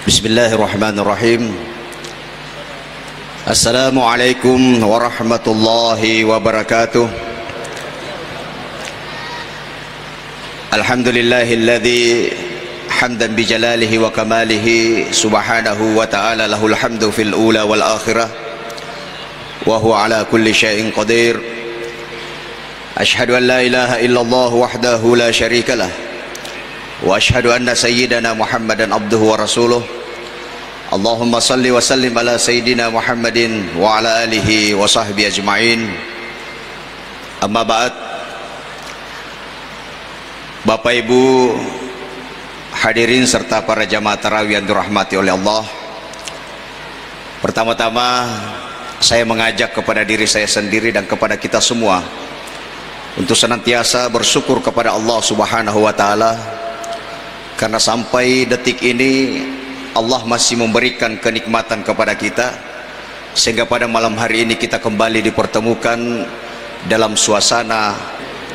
Bismillahirrahmanirrahim. Assalamualaikum warahmatullahi wabarakatuh. Alhamdulillahilladzi hamdan bijalalihi wa kamalihi subhanahu wa ta'ala lahul hamdu fil ula wal akhirah wa huwa ala kulli syai'in qadir. Ashhadu an la ilaha illallah wahdahu la syarika lah wa ashhadu anna sayyidana Muhammadan abduhu wa rasuluh. Allahumma salli wa sallim ala sayyidina Muhammadin wa ala alihi wa sahbihi ajma'in. Amma ba'd. Bapak Ibu hadirin serta para jamaah tarawih yang dirahmati oleh Allah, pertama-tama saya mengajak kepada diri saya sendiri dan kepada kita semua untuk senantiasa bersyukur kepada Allah Subhanahu wa taala, karena sampai detik ini Allah masih memberikan kenikmatan kepada kita, sehingga pada malam hari ini kita kembali dipertemukan dalam suasana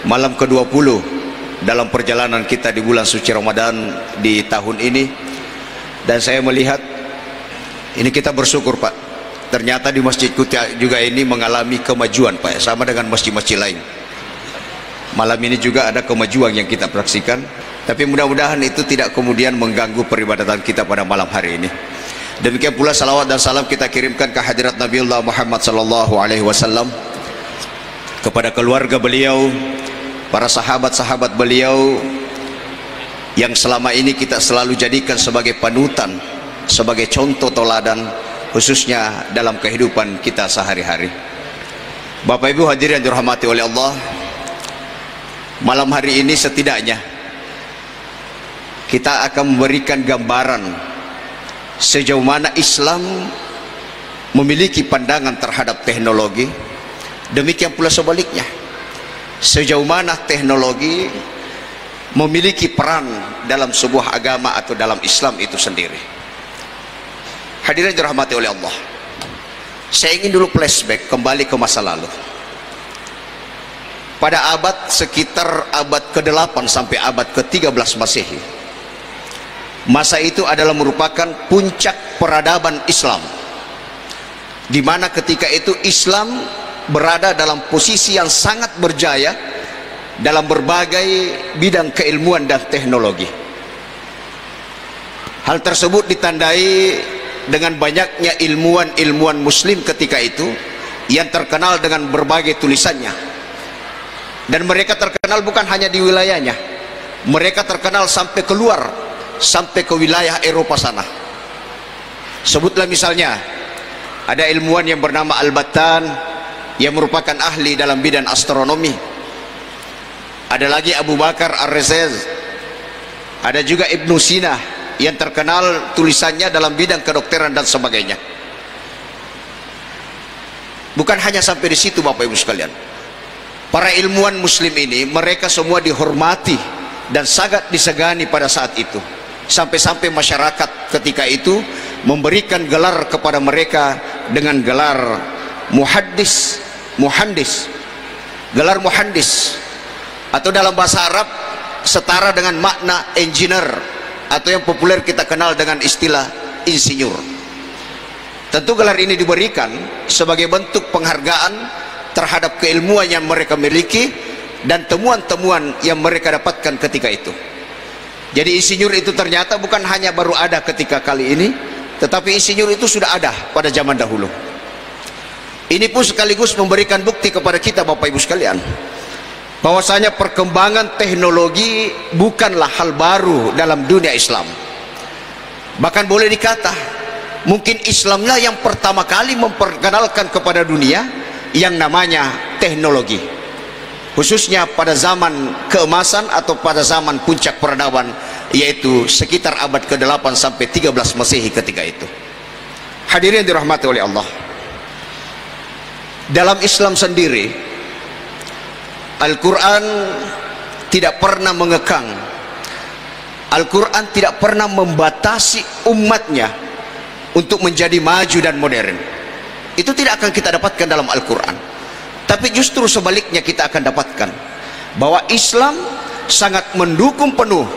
malam ke-20 dalam perjalanan kita di bulan suci Ramadan di tahun ini. Dan saya melihat ini, kita bersyukur Pak, ternyata di masjid kita juga ini mengalami kemajuan Pak, sama dengan masjid-masjid lain. Malam ini juga ada kemajuan yang kita saksikan, tapi mudah-mudahan itu tidak kemudian mengganggu peribadatan kita pada malam hari ini. Demikian pula salawat dan salam kita kirimkan ke hadirat Nabiullah Muhammad sallallahu alaihi wasallam, kepada keluarga beliau, para sahabat-sahabat beliau yang selama ini kita selalu jadikan sebagai panutan, sebagai contoh teladan, khususnya dalam kehidupan kita sehari-hari. Bapak Ibu hadirin yang dirahmati oleh Allah, malam hari ini setidaknya kita akan memberikan gambaran sejauh mana Islam memiliki pandangan terhadap teknologi, demikian pula sebaliknya, sejauh mana teknologi memiliki peran dalam sebuah agama atau dalam Islam itu sendiri. Hadirin dirahmati oleh Allah, saya ingin dulu flashback kembali ke masa lalu. Pada abad sekitar abad ke-8 sampai abad ke-13 Masehi, masa itu adalah merupakan puncak peradaban Islam, di mana ketika itu Islam berada dalam posisi yang sangat berjaya dalam berbagai bidang keilmuan dan teknologi. Hal tersebut ditandai dengan banyaknya ilmuwan-ilmuwan muslim ketika itu yang terkenal dengan berbagai tulisannya. Dan mereka terkenal bukan hanya di wilayahnya, mereka terkenal sampai keluar, sampai ke wilayah Eropa sana. Sebutlah misalnya ada ilmuwan yang bernama Al-Battan yang merupakan ahli dalam bidang astronomi. Ada lagi Abu Bakar Ar-Razi, ada juga Ibnu Sina yang terkenal tulisannya dalam bidang kedokteran dan sebagainya. Bukan hanya sampai di situ Bapak Ibu sekalian, para ilmuwan muslim ini mereka semua dihormati dan sangat disegani pada saat itu, sampai-sampai masyarakat ketika itu memberikan gelar kepada mereka dengan gelar muhaddis, muhandis. Gelar muhandis atau dalam bahasa Arab setara dengan makna engineer, atau yang populer kita kenal dengan istilah insinyur. Tentu gelar ini diberikan sebagai bentuk penghargaan terhadap keilmuan yang mereka miliki dan temuan-temuan yang mereka dapatkan ketika itu. Jadi insinyur itu ternyata bukan hanya baru ada ketika kali ini, tetapi insinyur itu sudah ada pada zaman dahulu. Ini pun sekaligus memberikan bukti kepada kita Bapak Ibu sekalian, bahwasanya perkembangan teknologi bukanlah hal baru dalam dunia Islam. Bahkan boleh dikata mungkin Islamlah yang pertama kali memperkenalkan kepada dunia yang namanya teknologi, khususnya pada zaman keemasan atau pada zaman puncak peradaban, yaitu sekitar abad ke-8 sampai 13 Masehi ketika itu. Hadirin yang dirahmati oleh Allah, dalam Islam sendiri Al-Quran tidak pernah mengekang, Al-Quran tidak pernah membatasi umatnya untuk menjadi maju dan modern. Itu tidak akan kita dapatkan dalam Al-Quran. Tapi justru sebaliknya kita akan dapatkan bahwa Islam sangat mendukung penuh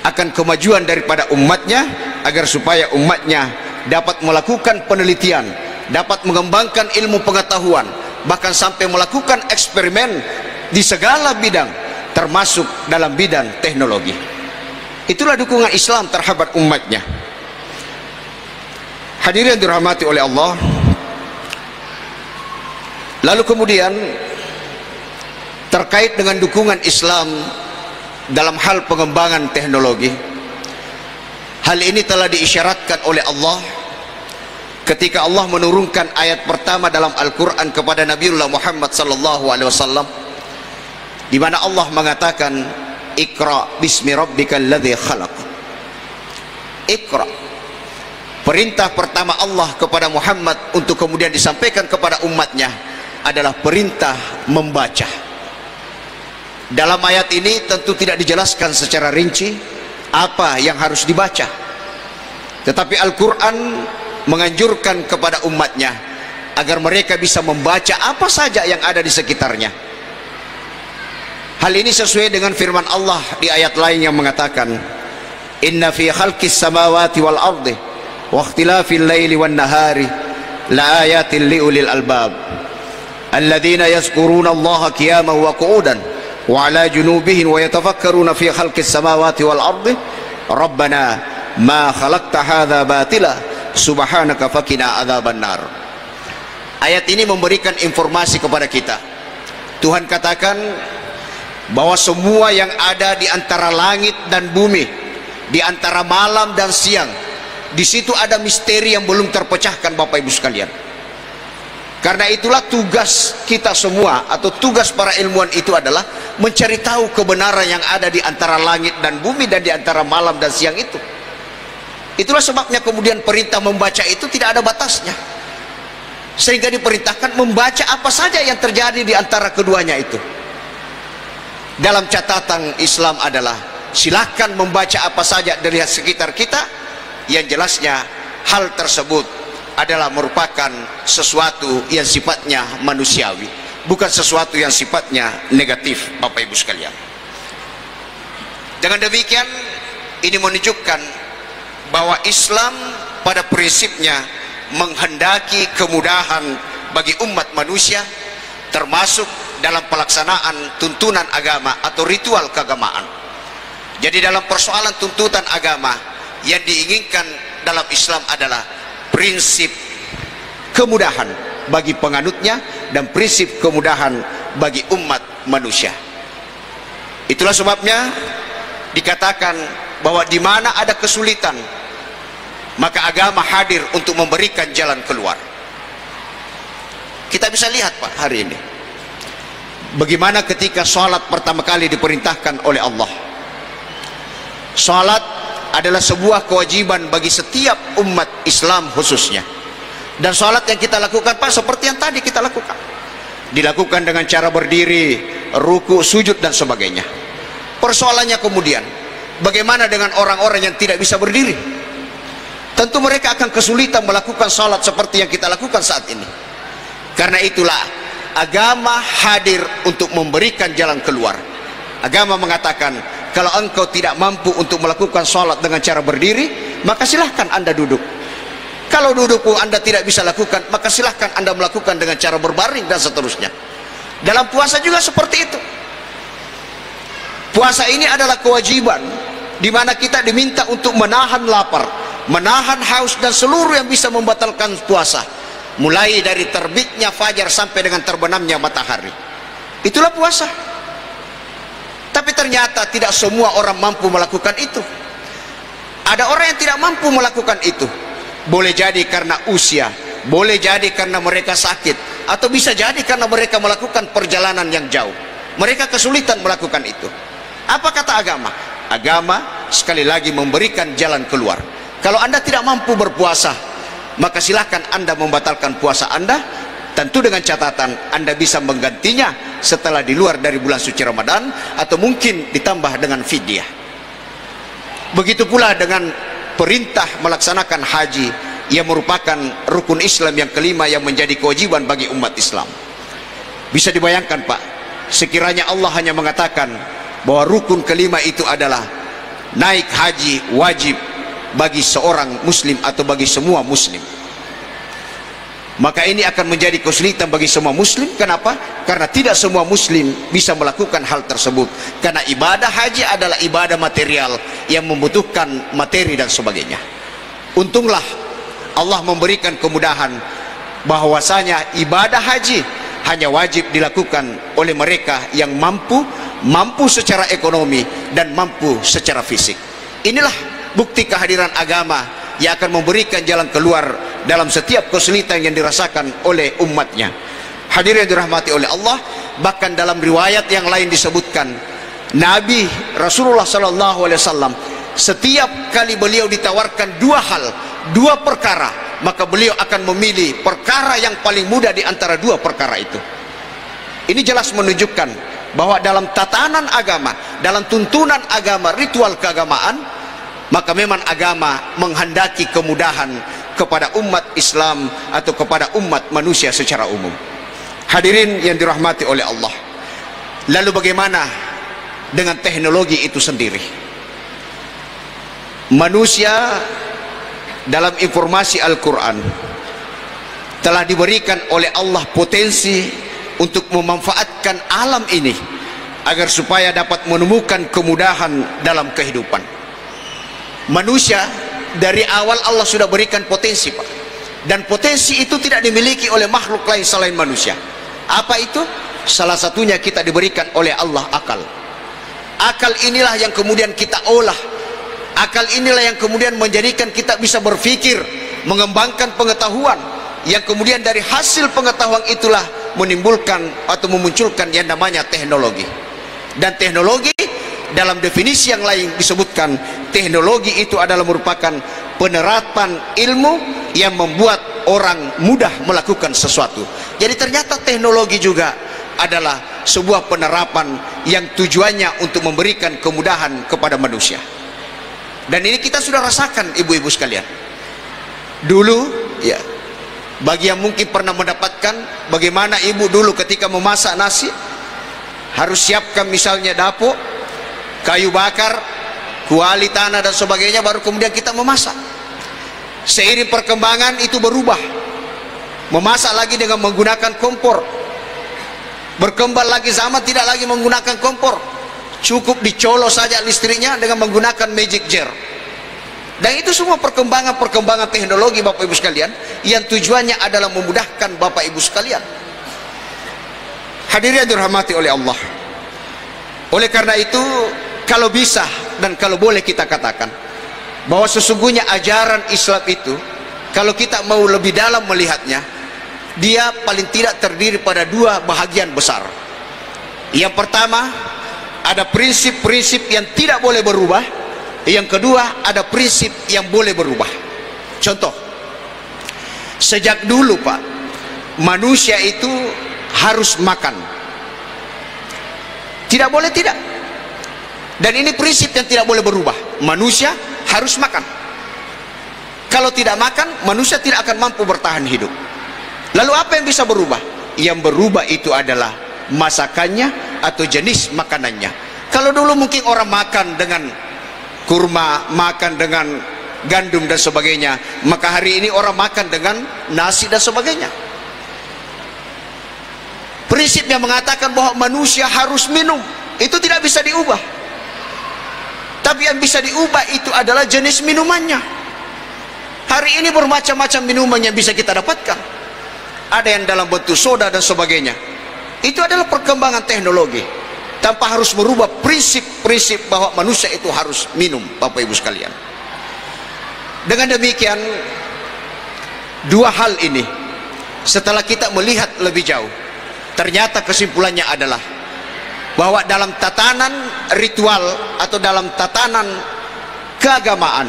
akan kemajuan daripada umatnya, agar supaya umatnya dapat melakukan penelitian, dapat mengembangkan ilmu pengetahuan, bahkan sampai melakukan eksperimen di segala bidang, termasuk dalam bidang teknologi. Itulah dukungan Islam terhadap umatnya. Hadirin yang dirahmati oleh Allah, lalu kemudian terkait dengan dukungan Islam dalam hal pengembangan teknologi, hal ini telah diisyaratkan oleh Allah ketika Allah menurunkan ayat pertama dalam Al-Quran kepada Nabiullah Muhammad sallallahu alaihi wasallam, di mana Allah mengatakan, Iqra bismi rabbikal ladzi khalaq. Iqra, perintah pertama Allah kepada Muhammad untuk kemudian disampaikan kepada umatnya adalah perintah membaca. Dalam ayat ini tentu tidak dijelaskan secara rinci apa yang harus dibaca, tetapi Al-Quran menganjurkan kepada umatnya agar mereka bisa membaca apa saja yang ada di sekitarnya. Hal ini sesuai dengan firman Allah di ayat lain yang mengatakan, Inna fi khalqis samawati wal ardi wa ikhtilafil laili wan nahari la ayatin liulil albab alladzina yazkuruna Allaha qiyaman wa qu'udan wa ala junubihim wa yatafakkaruna fi khalqis samawati wal ardi rabbana ma khalaqta hadza batila subhanaka faqina adzaban nar. Ayat ini memberikan informasi kepada kita. Tuhan katakan bahwa semua yang ada di antara langit dan bumi, di antara malam dan siang, di situ ada misteri yang belum terpecahkan, Bapak Ibu sekalian. Karena itulah tugas kita semua atau tugas para ilmuwan itu adalah mencari tahu kebenaran yang ada di antara langit dan bumi dan di antara malam dan siang itu. Itulah sebabnya kemudian perintah membaca itu tidak ada batasnya, sehingga diperintahkan membaca apa saja yang terjadi di antara keduanya itu. Dalam catatan Islam adalah silakan membaca apa saja dari sekitar kita, yang jelasnya hal tersebut adalah merupakan sesuatu yang sifatnya manusiawi, bukan sesuatu yang sifatnya negatif, Bapak Ibu sekalian. Dengan demikian, ini menunjukkan bahwa Islam pada prinsipnya menghendaki kemudahan bagi umat manusia, termasuk dalam pelaksanaan tuntunan agama atau ritual keagamaan. Jadi dalam persoalan tuntutan agama, yang diinginkan dalam Islam adalah prinsip kemudahan bagi penganutnya dan prinsip kemudahan bagi umat manusia. Itulah sebabnya dikatakan bahwa di mana ada kesulitan, maka agama hadir untuk memberikan jalan keluar. Kita bisa lihat, Pak, hari ini bagaimana ketika sholat pertama kali diperintahkan oleh Allah. Sholat adalah sebuah kewajiban bagi setiap umat Islam khususnya. Dan sholat yang kita lakukan, Pak, seperti yang tadi kita lakukan, dilakukan dengan cara berdiri, ruku, sujud dan sebagainya. Persoalannya kemudian, bagaimana dengan orang-orang yang tidak bisa berdiri? Tentu mereka akan kesulitan melakukan sholat seperti yang kita lakukan saat ini. Karena itulah agama hadir untuk memberikan jalan keluar. Agama mengatakan, kalau engkau tidak mampu untuk melakukan sholat dengan cara berdiri, maka silahkan Anda duduk. Kalau duduk pun Anda tidak bisa lakukan, maka silahkan Anda melakukan dengan cara berbaring dan seterusnya. Dalam puasa juga seperti itu. Puasa ini adalah kewajiban di mana kita diminta untuk menahan lapar, menahan haus dan seluruh yang bisa membatalkan puasa, mulai dari terbitnya fajar sampai dengan terbenamnya matahari. Itulah puasa. Tapi ternyata tidak semua orang mampu melakukan itu. Ada orang yang tidak mampu melakukan itu. Boleh jadi karena usia, boleh jadi karena mereka sakit, atau bisa jadi karena mereka melakukan perjalanan yang jauh. Mereka kesulitan melakukan itu. Apa kata agama? Agama sekali lagi memberikan jalan keluar. Kalau Anda tidak mampu berpuasa, maka silahkan Anda membatalkan puasa Anda, tentu dengan catatan Anda bisa menggantinya setelah di luar dari bulan suci Ramadan, atau mungkin ditambah dengan fidyah. Begitu pula dengan perintah melaksanakan haji, yang merupakan rukun Islam yang kelima yang menjadi kewajiban bagi umat Islam. Bisa dibayangkan Pak, sekiranya Allah hanya mengatakan bahwa rukun kelima itu adalah naik haji wajib bagi seorang muslim atau bagi semua muslim, maka ini akan menjadi kesulitan bagi semua muslim. Kenapa? Karena tidak semua muslim bisa melakukan hal tersebut, karena ibadah haji adalah ibadah material yang membutuhkan materi dan sebagainya. Untunglah Allah memberikan kemudahan bahwasanya ibadah haji hanya wajib dilakukan oleh mereka yang mampu secara ekonomi dan mampu secara fisik. Inilah bukti kehadiran agama yang akan memberikan jalan keluar dalam setiap kesulitan yang dirasakan oleh umatnya. Hadirin yang dirahmati oleh Allah, bahkan dalam riwayat yang lain disebutkan Nabi Rasulullah SAW setiap kali beliau ditawarkan dua perkara, maka beliau akan memilih perkara yang paling mudah di antara dua perkara itu. Ini jelas menunjukkan bahwa dalam tatanan agama, dalam tuntunan agama, ritual keagamaan, maka memang agama menghendaki kemudahan kepada umat Islam atau kepada umat manusia secara umum. Hadirin yang dirahmati oleh Allah, lalu bagaimana dengan teknologi itu sendiri? Manusia dalam informasi Al-Quran telah diberikan oleh Allah potensi untuk memanfaatkan alam ini agar supaya dapat menemukan kemudahan dalam kehidupan. Manusia dari awal Allah sudah berikan potensi Pak, dan potensi itu tidak dimiliki oleh makhluk lain selain manusia. Apa itu? Salah satunya kita diberikan oleh Allah akal. Akal inilah yang kemudian kita olah, akal inilah yang kemudian menjadikan kita bisa berpikir, mengembangkan pengetahuan, yang kemudian dari hasil pengetahuan itulah menimbulkan atau memunculkan yang namanya teknologi. Dan teknologi dalam definisi yang lain disebutkan teknologi itu adalah merupakan penerapan ilmu yang membuat orang mudah melakukan sesuatu. Jadi ternyata teknologi juga adalah sebuah penerapan yang tujuannya untuk memberikan kemudahan kepada manusia. Dan ini kita sudah rasakan ibu-ibu sekalian. Dulu ya, bagi yang mungkin pernah mendapatkan bagaimana ibu dulu ketika memasak nasi harus siapkan misalnya dapur, kayu bakar, kuali tanah dan sebagainya, baru kemudian kita memasak. Seiring perkembangan itu berubah, memasak lagi dengan menggunakan kompor. Berkembang lagi zaman, tidak lagi menggunakan kompor, cukup dicolos saja listriknya dengan menggunakan magic jar. Dan itu semua perkembangan teknologi Bapak Ibu sekalian, yang tujuannya adalah memudahkan Bapak Ibu sekalian. Hadirin yang dirahmati oleh Allah, oleh karena itu kalau bisa dan kalau boleh kita katakan bahwa sesungguhnya ajaran Islam itu, kalau kita mau lebih dalam melihatnya, dia paling tidak terdiri pada dua bahagian besar. Yang pertama, ada prinsip-prinsip yang tidak boleh berubah. Yang kedua, ada prinsip yang boleh berubah. Contoh, sejak dulu Pak, manusia itu harus makan, tidak boleh tidak. Dan ini prinsip yang tidak boleh berubah. Manusia harus makan. Kalau tidak makan, manusia tidak akan mampu bertahan hidup. Lalu apa yang bisa berubah? Yang berubah itu adalah masakannya atau jenis makanannya. Kalau dulu mungkin orang makan dengan kurma, makan dengan gandum dan sebagainya, maka hari ini orang makan dengan nasi dan sebagainya. Prinsip yang mengatakan bahwa manusia harus minum, itu tidak bisa diubah. Tapi yang bisa diubah itu adalah jenis minumannya. Hari ini bermacam-macam minuman yang bisa kita dapatkan. Ada yang dalam bentuk soda dan sebagainya. Itu adalah perkembangan teknologi, tanpa harus merubah prinsip-prinsip bahwa manusia itu harus minum, Bapak Ibu sekalian. Dengan demikian, dua hal ini setelah kita melihat lebih jauh, ternyata kesimpulannya adalah bahwa dalam tatanan ritual atau dalam tatanan keagamaan,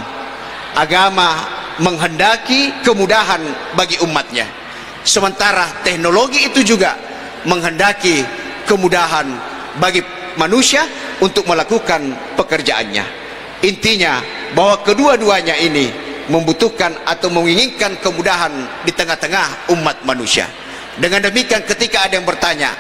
agama menghendaki kemudahan bagi umatnya, sementara teknologi itu juga menghendaki kemudahan bagi manusia untuk melakukan pekerjaannya. Intinya bahwa kedua-duanya ini membutuhkan atau menginginkan kemudahan di tengah-tengah umat manusia. Dengan demikian ketika ada yang bertanya,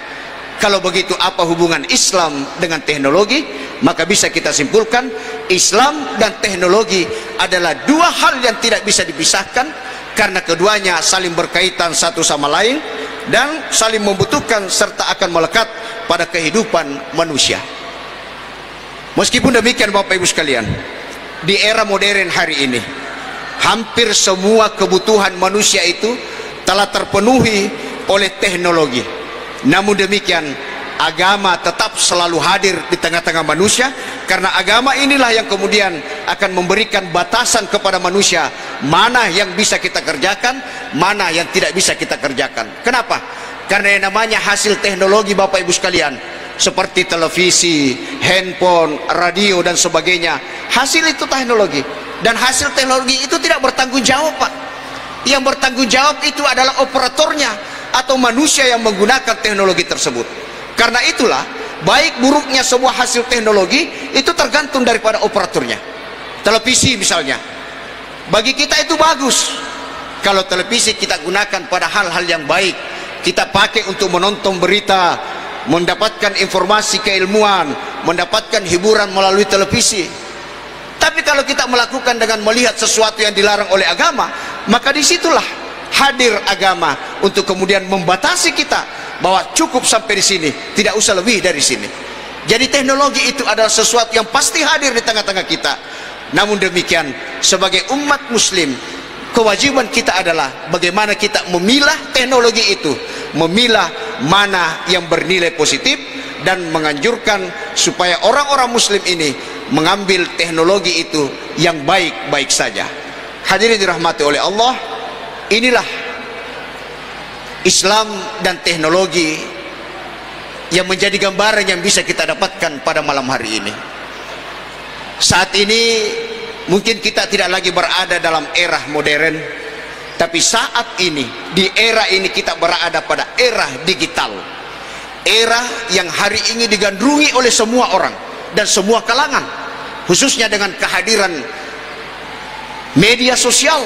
kalau begitu apa hubungan Islam dengan teknologi? Maka bisa kita simpulkan, Islam dan teknologi adalah dua hal yang tidak bisa dipisahkan, karena keduanya saling berkaitan satu sama lain dan saling membutuhkan serta akan melekat pada kehidupan manusia. Meskipun demikian Bapak Ibu sekalian, di era modern hari ini hampir semua kebutuhan manusia itu telah terpenuhi oleh teknologi. Namun demikian, agama tetap selalu hadir di tengah-tengah manusia, karena agama inilah yang kemudian akan memberikan batasan kepada manusia mana yang bisa kita kerjakan, mana yang tidak bisa kita kerjakan. Kenapa? Karena yang namanya hasil teknologi Bapak Ibu sekalian, seperti televisi, handphone, radio dan sebagainya, hasil itu teknologi, dan hasil teknologi itu tidak bertanggung jawab, Pak. Yang bertanggung jawab itu adalah operatornya atau manusia yang menggunakan teknologi tersebut. Karena itulah, baik buruknya sebuah hasil teknologi itu tergantung daripada operatornya. Televisi misalnya, bagi kita itu bagus kalau televisi kita gunakan pada hal-hal yang baik, kita pakai untuk menonton berita, mendapatkan informasi keilmuan, mendapatkan hiburan melalui televisi. Tapi kalau kita melakukan dengan melihat sesuatu yang dilarang oleh agama, maka disitulah hadir agama untuk kemudian membatasi kita bahwa cukup sampai di sini, tidak usah lebih dari sini. Jadi teknologi itu adalah sesuatu yang pasti hadir di tengah-tengah kita. Namun demikian, sebagai umat muslim, kewajiban kita adalah bagaimana kita memilah teknologi itu, memilah mana yang bernilai positif, dan menganjurkan supaya orang-orang muslim ini mengambil teknologi itu yang baik-baik saja. Hadirin dirahmati oleh Allah, inilah Islam dan teknologi yang menjadi gambaran yang bisa kita dapatkan pada malam hari ini. Saat ini mungkin kita tidak lagi berada dalam era modern, tapi saat ini, di era ini kita berada pada era digital, era yang hari ini digandrungi oleh semua orang dan semua kalangan, khususnya dengan kehadiran media sosial.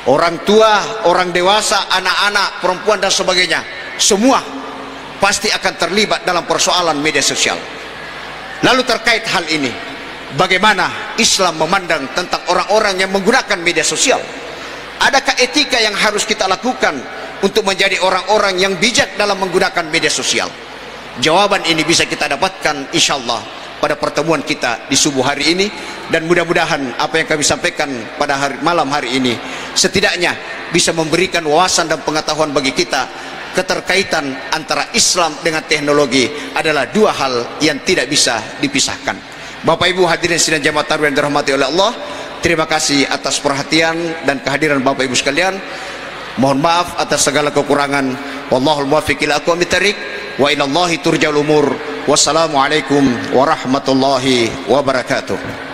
Orang tua, orang dewasa, anak-anak, perempuan dan sebagainya, semua pasti akan terlibat dalam persoalan media sosial. Lalu terkait hal ini, bagaimana Islam memandang tentang orang-orang yang menggunakan media sosial? Adakah etika yang harus kita lakukan untuk menjadi orang-orang yang bijak dalam menggunakan media sosial? Jawaban ini bisa kita dapatkan insyaallah pada pertemuan kita di subuh hari ini, dan mudah-mudahan apa yang kami sampaikan pada malam hari ini setidaknya bisa memberikan wawasan dan pengetahuan bagi kita. Keterkaitan antara Islam dengan teknologi adalah dua hal yang tidak bisa dipisahkan. Bapak Ibu hadirin sidang jamaah tarawih yang dirahmati oleh Allah, terima kasih atas perhatian dan kehadiran Bapak Ibu sekalian. Mohon maaf atas segala kekurangan. Wallahul muwaffiq ila aqwamit thariq, wa ilallahi turja'ul umur. Wassalamualaikum warahmatullahi wabarakatuh.